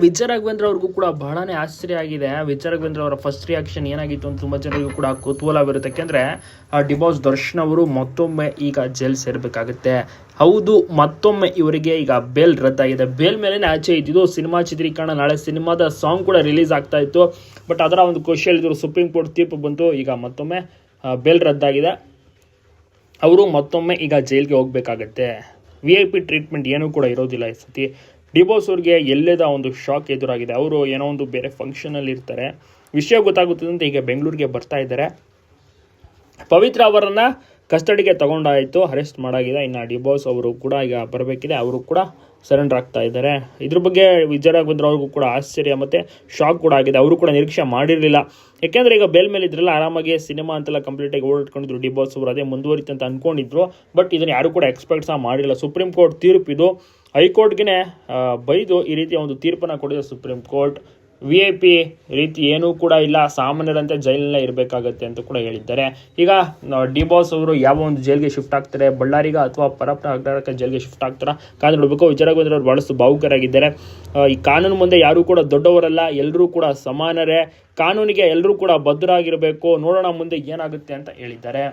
ವಿಜಯ ರಾಘವೇಂದ್ರ ಅವ್ರಿಗೂ ಕೂಡ ಬಹಳನೇ ಆಶ್ಚರ್ಯ ಆಗಿದೆ. ವಿಜಯ ರಾಘವೇಂದ್ರ ಅವರ ಫಸ್ಟ್ ರಿಯಾಕ್ಷನ್ ಏನಾಗಿತ್ತು ಅಂತ ತುಂಬಾ ಜನರಿಗೂ ಕೂಡ ಕುತೂಹಲವಿರುತ್ತೆ. ಯಾಕೆಂದ್ರೆ ಡಿಬಾಸ್ ದರ್ಶನ್ ಅವರು ಮತ್ತೊಮ್ಮೆ ಈಗ ಜೈಲ್ ಸೇರ್ಬೇಕಾಗುತ್ತೆ. ಹೌದು, ಮತ್ತೊಮ್ಮೆ ಇವರಿಗೆ ಈಗ ಬೇಲ್ ರದ್ದಾಗಿದೆ. ಬೇಲ್ ಮೇಲೆ ಆಚೆ ಇದ್ದಿದ್ದು ಸಿನಿಮಾ ಚಿತ್ರೀಕರಣ, ನಾಳೆ ಸಿನಿಮಾದ ಸಾಂಗ್ ಕೂಡ ರಿಲೀಸ್ ಆಗ್ತಾ ಇತ್ತು. ಬಟ್ ಅದರ ಒಂದು ಖುಷಿಯಲ್ಲಿ ಇದ್ರು. ಸುಪ್ರೀಂ ಕೋರ್ಟ್ ತೀರ್ಪು ಬಂತು. ಈಗ ಮತ್ತೊಮ್ಮೆ ಬೇಲ್ ರದ್ದಾಗಿದೆ. ಅವರು ಮತ್ತೊಮ್ಮೆ ಈಗ ಜೈಲ್ಗೆ ಹೋಗ್ಬೇಕಾಗತ್ತೆ. VIP ಟ್ರೀಟ್ಮೆಂಟ್ ಏನೂ ಕೂಡ ಇರೋದಿಲ್ಲ ಈ ಸತಿ. ಡಿಬಾಸ್ ಅವ್ರಿಗೆ ಎಲ್ಲೇದ ಒಂದು ಶಾಕ್ ಎದುರಾಗಿದೆ. ಅವರು ಏನೋ ಒಂದು ಬೇರೆ ಫಂಕ್ಷನಲ್ಲಿ ಇರ್ತಾರೆ. ವಿಷಯ ಗೊತ್ತಾಗುತ್ತದಂತೆ ಈಗ ಬೆಂಗಳೂರಿಗೆ ಬರ್ತಾ ಇದ್ದಾರೆ. ಪವಿತ್ರ ಅವರನ್ನು ಕಸ್ಟಡಿಗೆ ತಗೊಂಡಾಯಿತು, ಅರೆಸ್ಟ್ ಮಾಡಾಗಿದೆ. ಇನ್ನು ಡಿಬಾಸ್ ಅವರು ಕೂಡ ಈಗ ಬರಬೇಕಿದೆ. ಅವರು ಕೂಡ ಸರೆಂಡರ್ ಆಗ್ತಾ ಇದ್ದಾರೆ. ಇದ್ರ ಬಗ್ಗೆ ವಿಜಯ ರಾಘವೇಂದ್ರ ಅವ್ರಿಗೂ ಕೂಡ ಆಶ್ಚರ್ಯ ಮತ್ತು ಶಾಕ್ ಕೂಡ ಆಗಿದೆ. ಅವರು ಕೂಡ ನಿರೀಕ್ಷೆ ಮಾಡಿರಲಿಲ್ಲ. ಯಾಕೆಂದರೆ ಈಗ ಬೇಲ್ ಮೇಲೆ ಇದ್ರಲ್ಲ, ಆರಾಮಾಗಿ ಸಿನಿಮಾ ಅಂತೆಲ್ಲ ಕಂಪ್ಲೀಟಾಗಿ ಓಡಾಡ್ಕೊಂಡಿದ್ರು ಡಿಬಾಸ್ ಅವರು. ಅದೇ ಮುಂದುವರಿತು ಅಂತ ಅಂದ್ಕೊಂಡಿದ್ರು. ಬಟ್ ಇದನ್ನು ಯಾರು ಕೂಡ ಎಕ್ಸ್ಪೆಕ್ಟ್ ಸಹ ಮಾಡಿಲ್ಲ. ಸುಪ್ರೀಂ ಕೋರ್ಟ್ ತೀರ್ಪಿದು. ಹೈಕೋರ್ಟ್ಗೆ ಬೈದು ಈ ರೀತಿಯ ಒಂದು ತೀರ್ಪನ್ನು ಕೊಡಿದೆ ಸುಪ್ರೀಂ ಕೋರ್ಟ್. VIP ರೀತಿ ಏನೂ ಕೂಡ ಇಲ್ಲ, ಸಾಮಾನ್ಯರಂತೆ ಜೈಲಲ್ಲೇ ಇರಬೇಕಾಗತ್ತೆ ಅಂತ ಕೂಡ ಹೇಳಿದ್ದಾರೆ. ಈಗ ಡಿಬಾಸ್ ಅವರು ಯಾವ ಒಂದು ಜೈಲ್ಗೆ ಶಿಫ್ಟ್ ಆಗ್ತಾರೆ, ಬಳ್ಳಾರಿಗ ಅಥವಾ ಪರಪ್ಪನ ಅಗ್ರಹಾರಕ್ಕೆ ಜೈಲ್ಗೆ ಶಿಫ್ಟ್ ಆಗ್ತಾರ ಕಾದು ನೋಡಬೇಕು. ವಿಜಯ ರಾಘವೇಂದ್ರ ಅವರು ಬಹಳಷ್ಟು ಭಾವುಕರಾಗಿದ್ದಾರೆ. ಈ ಕಾನೂನು ಮುಂದೆ ಯಾರೂ ಕೂಡ ದೊಡ್ಡವರಲ್ಲ, ಎಲ್ಲರೂ ಕೂಡ ಸಮಾನರೇ. ಕಾನೂನಿಗೆ ಎಲ್ಲರೂ ಕೂಡ ಬದ್ಧರಾಗಿರಬೇಕು. ನೋಡೋಣ ಮುಂದೆ ಏನಾಗುತ್ತೆ ಅಂತ ಹೇಳಿದ್ದಾರೆ.